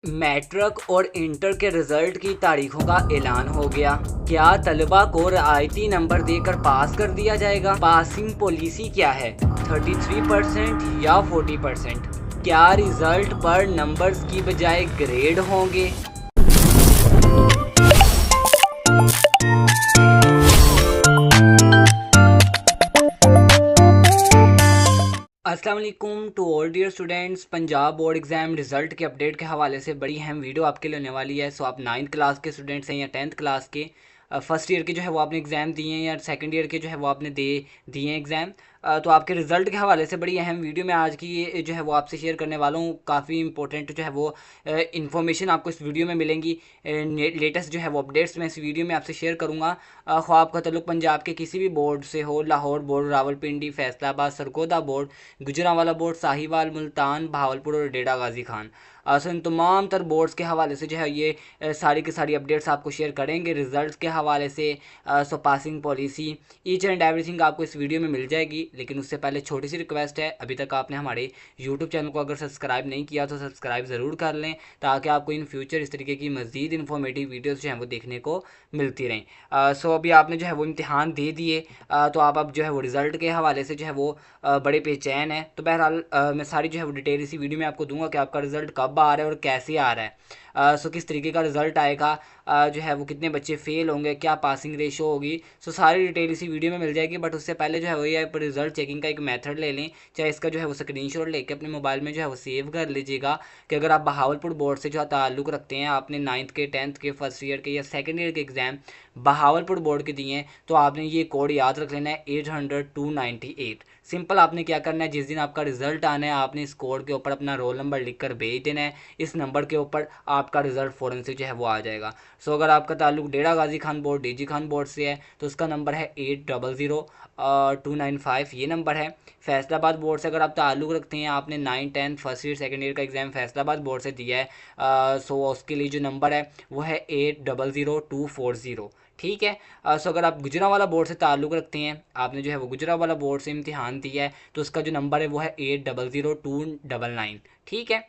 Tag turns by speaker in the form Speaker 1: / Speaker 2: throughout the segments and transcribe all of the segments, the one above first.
Speaker 1: Matric और inter के result की तारीखों का ऐलान हो गया। क्या तलबा को रियायती नंबर देकर पास कर दिया जाएगा? पासिंग पॉलिसी क्या है, 33% या 40%? क्या रिजल्ट पर नंबर्स की बजाय ग्रेड होंगे? अस्सलाम वालेकुम to all dear students. Punjab board exam result के अपडेट के हवाले से बड़ी अहम वीडियो आपके लिए होने वाली है। सो आप 9th क्लास के स्टूडेंट्स हैं या 10th क्लास के, फर्स्ट ईयर के जो है वो आपने एग्ज़ाम दिए हैं या सेकंड ईयर के जो है वो आपने दिए हैं एग्ज़ाम, तो आपके रिज़ल्ट के हवाले से बड़ी अहम वीडियो मैं आज की ये जो है वो आपसे शेयर करने वाला हूँ। काफ़ी इंपॉर्टेंट जो है वो इन्फॉर्मेशन आपको इस वीडियो में मिलेंगी। लेटेस्ट जो है वो अपडेट्स मैं इस वीडियो में आपसे शेयर करूँगा। ख्वाह आपका ताल्लुक पंजाब के किसी भी बोर्ड से हो, Lahore board, Rawalpindi, Faisalabad, Sargodha board, Gujranwala board, Sahiwal, Multan, Bahawalpur और डेरा गाजी खान, सो इन तमाम तर बोर्ड्स के हवाले से जो है ये सारी की सारी अपडेट्स आपको शेयर करेंगे। रिजल्ट्स के हवाले से so passing policy, each and everything आपको इस वीडियो में मिल जाएगी। लेकिन उससे पहले छोटी सी रिक्वेस्ट है, अभी तक आपने हमारे यूट्यूब चैनल को अगर सब्सक्राइब नहीं किया तो सब्सक्राइब ज़रूर कर लें, ताकि आपको इन फ्यूचर इस तरीके की मज़ीद इन्फॉर्मेटिव वीडियोज़ जो हैं वो देखने को मिलती रहें। सो अभी आपने जो है वो इम्तिहान दे दिए, तो आप अब जो है वो रिज़ल्ट के हवाले से जो है वो बड़े बेचैन है। तो बहरहाल मैं सारी जो है वो डिटेल इसी वीडियो में आपको दूंगा कि आपका रिज़ल्ट कब आ रहा है और कैसे आ रहा है। सो किस तरीके का रिज़ल्ट आएगा, जो है वो कितने बच्चे फेल होंगे, क्या पासिंग रेशो होगी, सो सारी डिटेल इसी वीडियो में मिल जाएगी। बट उससे पहले जो है वही आप रिज़ल्ट चेकिंग का एक मेथड ले लें, चाहे इसका जो है वो स्क्रीनशॉट लेके अपने मोबाइल में जो है वो सेव कर लीजिएगा कि अगर आप बहावलपुर बोर्ड से जो ताल्लुक़ रखते हैं, आपने 9th के 10th के फर्स्ट ईयर के या सेकेंड ईयर के एग्ज़ाम बहावलपुर बोर्ड के दिए हैं, तो आपने ये कोड याद रख लेना है 800-298। सिंपल आपने क्या करना है, जिस दिन आपका रिजल्ट आना है आपने इस कोड के ऊपर अपना रोल नंबर लिखकर भेज देना है। इस नंबर के ऊपर आपका रिजल्ट फ़ौरन से जो है वो आ जाएगा। सो अगर आपका ताल्लुक Dera Ghazi Khan board, DG Khan board से है, तो उसका नंबर है 800295, ये नंबर है। फैसलाबाद बोर्ड से अगर आप ताल्लुक़ रखते हैं, आपने 9, 10 फर्स्ट ईयर सेकेंड ईयर का एग्ज़ाम फैसलाबाद बोर्ड से दिया है, सो उसके लिए जो नंबर है वो है 800240। ठीक है। सो अगर आप गुजरांवाला बोर्ड से ताल्लुक़ रखते हैं, आपने जो है वो गुजरांवाला बोर्ड से इम्तिहान दिया है, तो उसका जो नंबर है वो है 800299। ठीक है।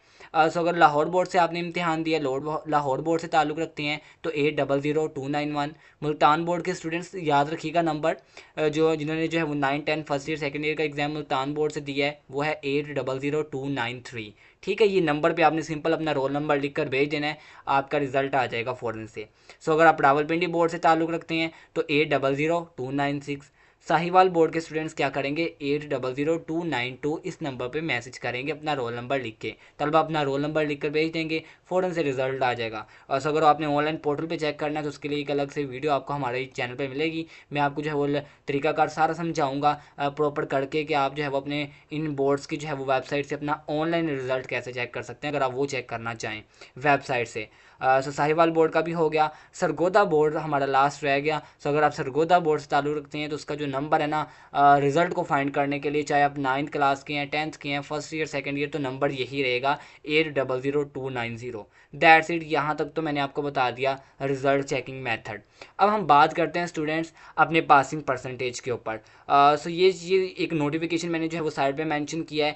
Speaker 1: सो अगर लाहौर बोर्ड से आपने इम्तिहान दिया, लाहौर बोर्ड से ताल्लुक़ रखते हैं, तो 800291। मुल्तान बोर्ड के स्टूडेंट्स याद रखिएगा नंबर, जो जिन्होंने जो है वो 9, 10 फर्स्ट ईयर सेकेंड ईयर का एग्ज़ाम मुल्तान बोर्ड से दिया है, वो है 800293। ठीक है। ये नंबर पे आपने सिंपल अपना रोल नंबर लिखकर भेज देना है, आपका रिजल्ट आ जाएगा फ़ौरन से। सो अगर आप रावलपिंडी बोर्ड से ताल्लुक़ रखते हैं, तो 800296। साहिवाल बोर्ड के स्टूडेंट्स क्या करेंगे, 800292 इस नंबर पे मैसेज करेंगे अपना रोल नंबर लिख के। तलबा अपना रोल नंबर लिख कर भेज देंगे, फ़ौरन से रिजल्ट आ जाएगा। और सो अगर आपने ऑनलाइन पोर्टल पे चेक करना है, तो उसके लिए एक अलग से वीडियो आपको हमारे चैनल पे मिलेगी। मैं आपको जो है वो तरीकाकार सारा समझाऊंगा प्रॉपर करके, कि आप जो है वो अपने इन बोर्ड्स की जो है वो वेबसाइट से अपना ऑनलाइन रिजल्ट कैसे चेक कर सकते हैं, अगर आप वो चेक करना चाहें वेबसाइट से। सो साहिवाल बोर्ड का भी हो गया। सरगोदा बोर्ड हमारा लास्ट रह गया। सो अगर आप सरगोदा बोर्ड से ताल्लुक़ रखते हैं, तो उसका जो नंबर है ना, रिज़ल्ट को फाइंड करने के लिए, चाहे आप 9th क्लास के हैं, 10th के हैं, फर्स्ट ईयर सेकेंड ईयर, तो नंबर यही रहेगा 800290। That's it. यहाँ तक तो मैंने आपको बता दिया रिज़ल्ट चेकिंग मेथड। अब हम बात करते हैं स्टूडेंट्स अपने पासिंग परसेंटेज के ऊपर। सो ये एक नोटिफिकेशन मैंने जो है वो साइड पे मेंशन किया है।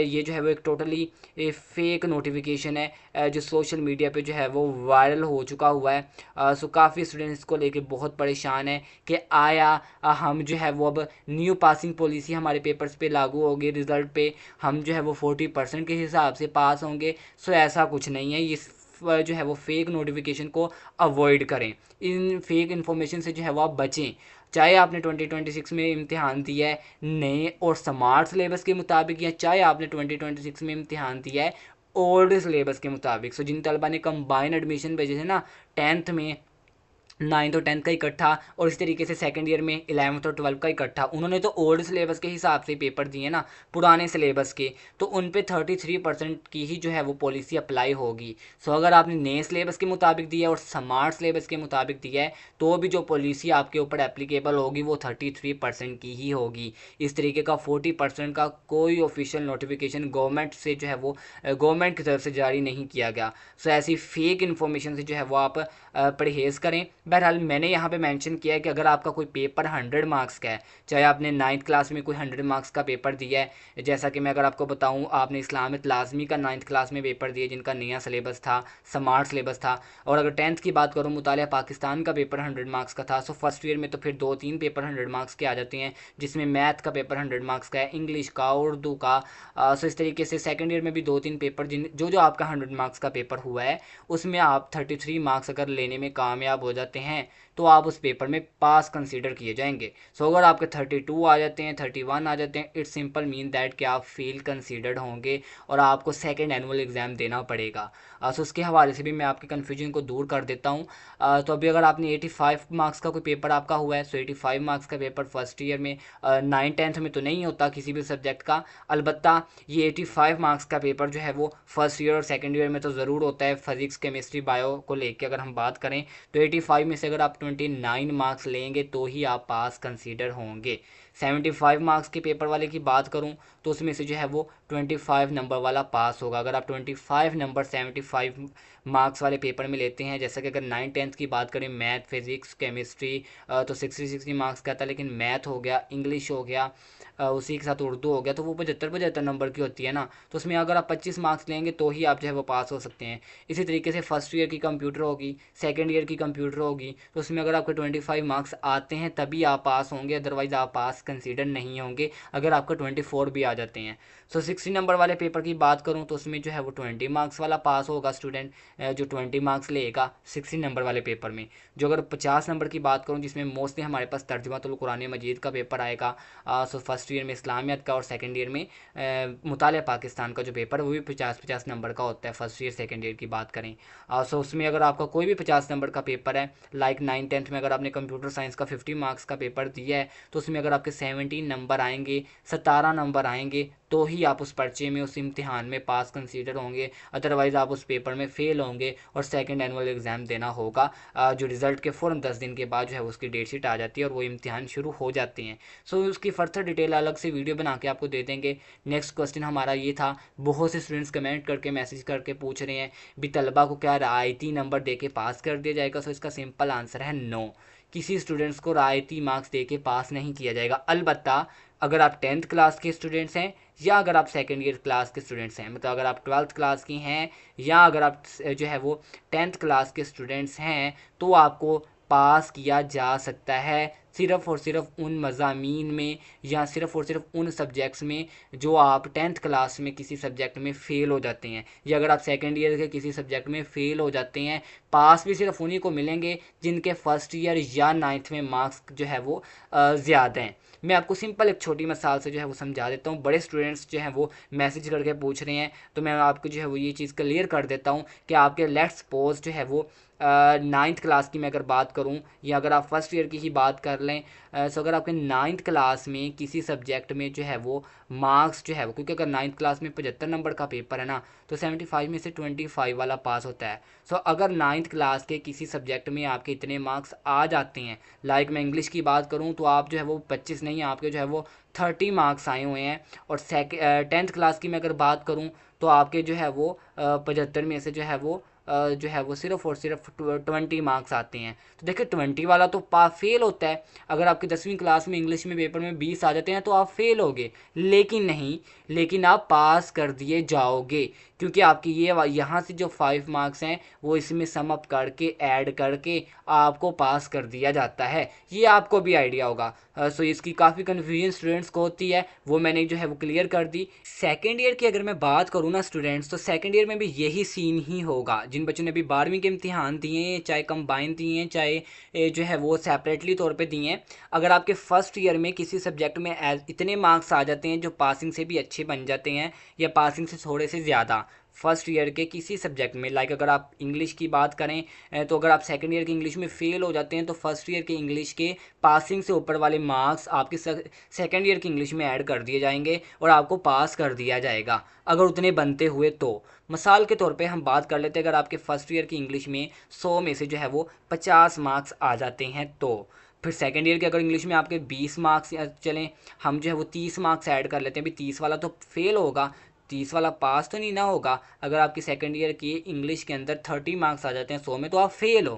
Speaker 1: ये जो है वो एक टोटली फेक नोटिफिकेशन है, जो सोशल मीडिया पे जो है वो वायरल हो चुका हुआ है। सो काफ़ी स्टूडेंट्स इसको लेके बहुत परेशान है कि आया हम जो है वो अब न्यू पासिंग पॉलिसी हमारे पेपर्स पे लागू होगी, रिज़ल्ट पे हम जो है वो 40% के हिसाब से पास होंगे। सो ऐसा कुछ नहीं है। ये जो है वो फेक नोटिफिकेशन को अवॉइड करें, इन फेक इन्फॉर्मेशन से जो है वो आप बचें। चाहे आपने 2026 में इम्तिहान दिया है नए और स्मार्ट सिलेबस के मुताबिक, या चाहे आपने 2026 में इम्तिहान दिया है ओल्ड सिलेबस के मुताबिक। सो जिन तलबा ने कंबाइन एडमिशन भेजे थे ना, 10th में 9th और 10th का इकट्ठा, और इस तरीके से सेकंड ईयर में 11th और 12th का इकट्ठा, उन्होंने तो ओल्ड सिलेबस के हिसाब से पेपर दिए ना, पुराने सिलेबस के, तो उन पे 33% की ही जो है वो पॉलिसी अप्लाई होगी। सो अगर आपने नए सिलेबस के मुताबिक दिया और स्मार्ट सिलेबस के मुताबिक दिया है, तो भी जो पॉलिसी आपके ऊपर एप्लीकेबल होगी वो 33% की ही होगी। इस तरीके का 40% का कोई ऑफिशियल नोटिफिकेशन गवर्नमेंट से जो है वो गवर्नमेंट की तरफ से जारी नहीं किया गया। सो ऐसी फेक इन्फॉर्मेशन से जो है वो आप परहेज़ करें। बहरहाल मैंने यहाँ पे मेंशन किया है कि अगर आपका कोई पेपर 100 मार्क्स का है, चाहे आपने 9th क्लास में कोई 100 मार्क्स का पेपर दिया है, जैसा कि मैं अगर आपको बताऊँ, आपने इस्लामिक लाजमी का 9th क्लास में पेपर दिया जिनका नया सिलेबस था, स्मार्ट सिलेबस था। और अगर 10th की बात करूँ, मुतालिया पाकिस्तान का पेपर 100 मार्क्स का था। सो फर्स्ट ईयर में तो फिर 2-3 पेपर 100 मार्क्स के आ जाते हैं, जिसमें मैथ का पेपर 100 मार्क्स का है, इंग्लिश का, उर्दू का। सो इस तरीके से सेकेंड ईयर में भी 2-3 पेपर जिन जो जो आपका 100 मार्क्स का पेपर हुआ है, उसमें आप 33 मार्क्स अगर लेने में कामयाब हो जाते हैं तो आप उस पेपर में पास कंसीडर किए जाएंगे। सो अगर आपके 32 आ जाते हैं, 31 आ जाते हैं, इट्स सिंपल मीन दैट कि आप फेल कंसीडर्ड होंगे और आपको सेकेंड एनुअल एग्ज़ाम देना पड़ेगा। सो उसके हवाले से भी मैं आपके कन्फ्यूजन को दूर कर देता हूँ। तो अभी अगर आपने 85 मार्क्स का कोई पेपर आपका हुआ है, सो 85 मार्क्स का पेपर फर्स्ट ईयर में 9th-10th में तो नहीं होता किसी भी सब्जेक्ट का। अलबत्ता ये 85 मार्क्स का पेपर जो है वो फर्स्ट ईयर और सेकेंड ईयर में तो ज़रूर होता है। फिजिक्स, केमिस्ट्री, बायो को लेके अगर हम बात करें तो 85 में से अगर आप 29 मार्क्स लेंगे तो ही आप पास कंसीडर होंगे। 75 मार्क्स के पेपर वाले की बात करूं तो उसमें से जो है वो 25 नंबर वाला पास होगा। अगर आप 25 नंबर 75 मार्क्स वाले पेपर में लेते हैं, जैसा कि अगर 9th-10th की बात करें, मैथ, फिजिक्स, केमिस्ट्री, तो 60 मार्क्स का था, लेकिन मैथ हो गया, इंग्लिश हो गया, उसी के साथ उर्दू हो गया, तो वो 75 नंबर की होती है ना। तो उसमें अगर आप 25 मार्क्स लेंगे तो ही आप जो है वो पास हो सकते हैं। इसी तरीके से फर्स्ट ईयर की कंप्यूटर होगी, सेकेंड ईयर की कंप्यूटर होगी, तो उसमें अगर आपके 25 मार्क्स आते हैं तभी आप पास होंगे, अदरवाइज़ आप पास कंसीडर नहीं होंगे अगर आपका 24 भी आ जाते हैं। सो 60 नंबर वाले पेपर की बात करूं तो उसमें जो है वो 20 मार्क्स वाला पास होगा स्टूडेंट, जो 20 मार्क्स लेगा 60 नंबर वाले पेपर में। जो अगर 50 नंबर की बात करूं, जिसमें मोस्टली हमारे पास तर्जुमातुल कुरान मजीद का पेपर आएगा, सो फर्स्ट ईयर में इस्लामियत का और सेकेंड ईयर में मुतालिया पाकिस्तान का जो पेपर है वो भी 50-50 नंबर का होता है, फर्स्ट ईयर सेकेंड ईयर की बात करें। सो उसमें अगर आपका कोई भी 50 नंबर का पेपर है, लाइक 9th-10th में अगर आपने कंप्यूटर साइंस का 50 मार्क्स का पेपर दिया है, तो उसमें अगर आपके 17 नंबर आएंगे, 17 नंबर आएंगे, तो ही आप उस पर्चे में, उस इम्तिहान में पास कंसीडर होंगे, अदरवाइज़ आप उस पेपर में फ़ेल होंगे और सेकेंड एनुअल एग्ज़ाम देना होगा। जो रिज़ल्ट के फ़ौरन 10 दिन के बाद जो है उसकी डेट शीट आ जाती है और वो इम्तिहान शुरू हो जाते हैं। सो उसकी फर्दर डिटेल अलग से वीडियो बना के आपको दे देंगे। नेक्स्ट क्वेश्चन हमारा ये था, बहुत से स्टूडेंट्स कमेंट करके, मैसेज करके पूछ रहे हैं भी तलबा को क्या रायती नंबर दे के पास कर दिया जाएगा। सो इसका सिंपल आंसर है नो, किसी स्टूडेंट्स को रायती मार्क्स दे के पास नहीं किया जाएगा। अलबत्ता अगर आप 10th क्लास के स्टूडेंट्स हैं या अगर आप सेकेंड ईयर क्लास के स्टूडेंट्स हैं, मतलब अगर आप 12th क्लास की हैं या अगर आप जो है वो 10th क्लास के स्टूडेंट्स हैं, तो आपको पास किया जा सकता है सिर्फ़ और सिर्फ उन मज़ामीन में या सिर्फ़ और सिर्फ उन सब्जेक्ट्स में जो आप 10th क्लास में किसी सब्जेक्ट में फ़ेल हो जाते हैं, या अगर आप सेकेंड ईयर के किसी सब्जेक्ट में फ़ेल हो जाते हैं। पास भी सिर्फ उन्हीं को मिलेंगे जिनके फर्स्ट ईयर या 9th में मार्क्स जो है वो ज़्यादा हैं। मैं आपको सिंपल एक छोटी मिसाल से जो है वो समझा देता हूँ। बड़े स्टूडेंट्स जो हैं वो मैसेज करके पूछ रहे हैं, तो मैं आपको जो है वो ये चीज़ क्लियर कर देता हूँ कि आपके लेट्स सपोज जो है वो 9th क्लास की मैं अगर बात करूं या अगर आप फर्स्ट ईयर की ही बात कर लें, सो अगर आपके 9th क्लास में किसी सब्जेक्ट में जो है वो मार्क्स जो है वो, क्योंकि अगर 9th क्लास में 75 नंबर का पेपर है ना, तो 75 में से 25 वाला पास होता है। सो अगर 9th क्लास के किसी सब्जेक्ट में आपके इतने मार्क्स आ जाते हैं, लाइक मैं इंग्लिश की बात करूँ तो आप जो है वो 25 नहीं, आपके जो है वो 30 मार्क्स आए हुए हैं। और 10th क्लास की मैं अगर बात करूँ तो आपके जो है वो 75 में से जो है वो सिर्फ और सिर्फ 20 मार्क्स आते हैं। तो देखिए 20 वाला तो फेल होता है। अगर आपकी 10वीं क्लास में इंग्लिश में पेपर में 20 आ जाते हैं तो आप फेल होगे, लेकिन नहीं, लेकिन आप पास कर दिए जाओगे, क्योंकि आपकी ये यहाँ से जो 5 मार्क्स हैं वो इसमें सम अप करके ऐड करके आपको पास कर दिया जाता है। ये आपको भी आइडिया होगा। सो इसकी काफ़ी कन्फ्यूजन स्टूडेंट्स को होती है, वो मैंने जो है वो क्लियर कर दी। सेकेंड ईयर की अगर मैं बात करूँ ना स्टूडेंट्स, तो सेकेंड ईयर में भी यही सीन ही होगा। जिन बच्चों ने अभी 12वीं के इम्तिहान दिए हैं, चाहे कंबाइन दिए हैं, चाहे जो है वो सेपरेटली तौर पे दिए हैं, अगर आपके फर्स्ट ईयर में किसी सब्जेक्ट में इतने मार्क्स आ जाते हैं जो पासिंग से भी अच्छे बन जाते हैं या पासिंग से थोड़े से ज़्यादा, फर्स्ट ईयर के किसी सब्जेक्ट में, लाइक अगर आप इंग्लिश की बात करें, तो अगर आप सेकंड ईयर की इंग्लिश में फ़ेल हो जाते हैं तो फर्स्ट ईयर के इंग्लिश के पासिंग से ऊपर वाले मार्क्स आपके सेकंड ईयर की इंग्लिश में ऐड कर दिए जाएंगे और आपको पास कर दिया जाएगा, अगर उतने बनते हुए तो। मिसाल के तौर पे हम बात कर लेते हैं, अगर आपके फर्स्ट ईयर की इंग्लिश में 100 में से जो है वो 50 मार्क्स आ जाते हैं, तो फिर सेकेंड ईयर के अगर इंग्लिश में आपके 20 मार्क्स, चलें हम जो है वो 30 मार्क्स ऐड कर लेते हैं, अभी 30 वाला तो फेल होगा, 30 वाला पास तो नहीं ना होगा। अगर आपकी सेकेंड ईयर की इंग्लिश के अंदर 30 मार्क्स आ जाते हैं 100 में तो आप फेल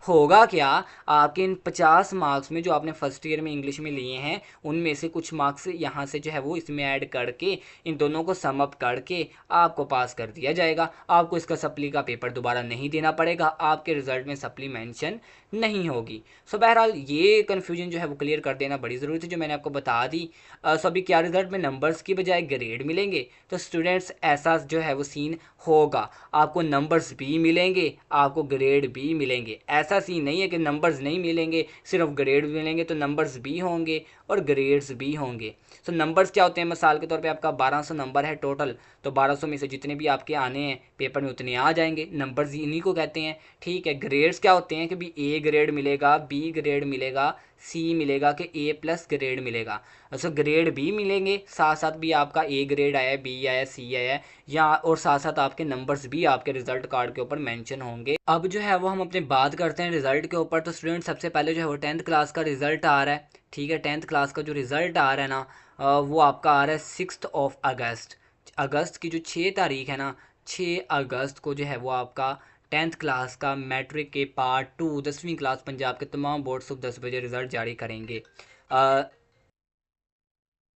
Speaker 1: होगा क्या, आपके इन 50 मार्क्स में जो आपने फर्स्ट ईयर में इंग्लिश में लिए हैं उनमें से कुछ मार्क्स यहाँ से जो है वो इसमें ऐड करके इन दोनों को सम अप करके आपको पास कर दिया जाएगा। आपको इसका सप्ली का पेपर दोबारा नहीं देना पड़ेगा, आपके रिजल्ट में सप्ली मेंशन नहीं होगी। सो बहरहाल ये कन्फ्यूजन जो है वो क्लियर कर देना बड़ी ज़रूरी थी जो मैंने आपको बता दी। सो अभी क्या रिजल्ट में नंबर्स की बजाय ग्रेड मिलेंगे, तो स्टूडेंट्स ऐसा जो है वो सीन होगा, आपको नंबर्स भी मिलेंगे आपको ग्रेड भी मिलेंगे। ऐसा सीन नहीं है कि नंबर्स नहीं मिलेंगे सिर्फ ग्रेड मिलेंगे, तो नंबर्स भी होंगे और ग्रेड्स भी होंगे। तो नंबर्स क्या होते हैं, मिसाल के तौर पे आपका 1200 नंबर है टोटल, तो 1200 में से जितने भी आपके आने हैं पेपर में उतने आ जाएंगे, नंबर्स इन्हीं को कहते हैं। ठीक है, ग्रेड्स क्या होते हैं कि भी ए ग्रेड मिलेगा, बी ग्रेड मिलेगा, सी मिलेगा कि ए प्लस ग्रेड मिलेगा। सो ग्रेड भी मिलेंगे, साथ साथ भी आपका ए ग्रेड आया, बी आया, सी आया, या और साथ साथ आपके नंबर्स भी आपके रिजल्ट कार्ड के ऊपर मेंशन होंगे। अब जो है वो हम अपनी बात करते हैं रिजल्ट के ऊपर। तो स्टूडेंट सबसे पहले जो है वो 10th क्लास का रिजल्ट आ रहा है। ठीक है, 10th क्लास का जो रिजल्ट आ रहा है ना वो आपका आ रहा है 6 अगस्त। अगस्त की जो 6 तारीख है ना, 6 अगस्त को जो है वो आपका 10th क्लास का मैट्रिक के पार्ट 2 10वीं क्लास पंजाब के तमाम बोर्ड सुबह 10 बजे रिज़ल्ट जारी करेंगे।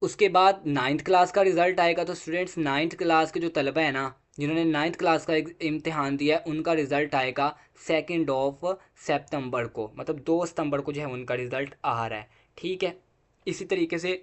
Speaker 1: उसके बाद 9th क्लास का रिज़ल्ट आएगा। तो स्टूडेंट्स 9th क्लास के जो तलबा है ना जिन्होंने 9th क्लास का इम्तिहान दिया है उनका रिज़ल्ट आएगा 2 सितंबर को, मतलब 2 सितंबर को जो है उनका रिज़ल्ट आ रहा है। ठीक है, इसी तरीके से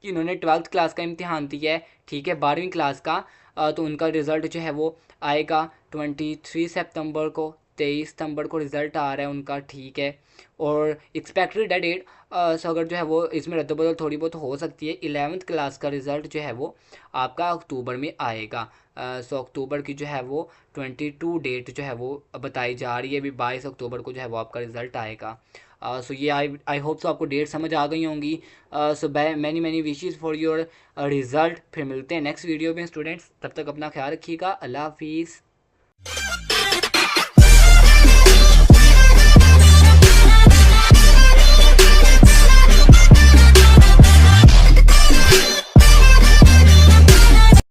Speaker 1: जिन्होंने 12th क्लास का इम्तिहान दिया है, ठीक है, 12वीं क्लास का, तो उनका रिज़ल्ट जो है वो आएगा 23 सितंबर को, 23 सितंबर को रिज़ल्ट आ रहा है उनका। ठीक है, और एक्सपेक्टेड डेट सो अगर जो है वो इसमें रद्द-बदल थोड़ी बहुत हो सकती है। 11th क्लास का रिज़ल्ट जो है वो आपका अक्टूबर में आएगा। सो अक्टूबर की जो है वो 22 डेट जो है वो बताई जा रही है, अभी 22 अक्टूबर को जो है वो आपका रिज़ल्ट आएगा। सो ये आई होप सो आपको डेट समझ आ गई होंगी। So many many wishes for your result. फिर मिलते हैं नेक्स्ट वीडियो में स्टूडेंट्स, तब तक अपना ख्याल रखिएगा। अल्लाह हाफिज़।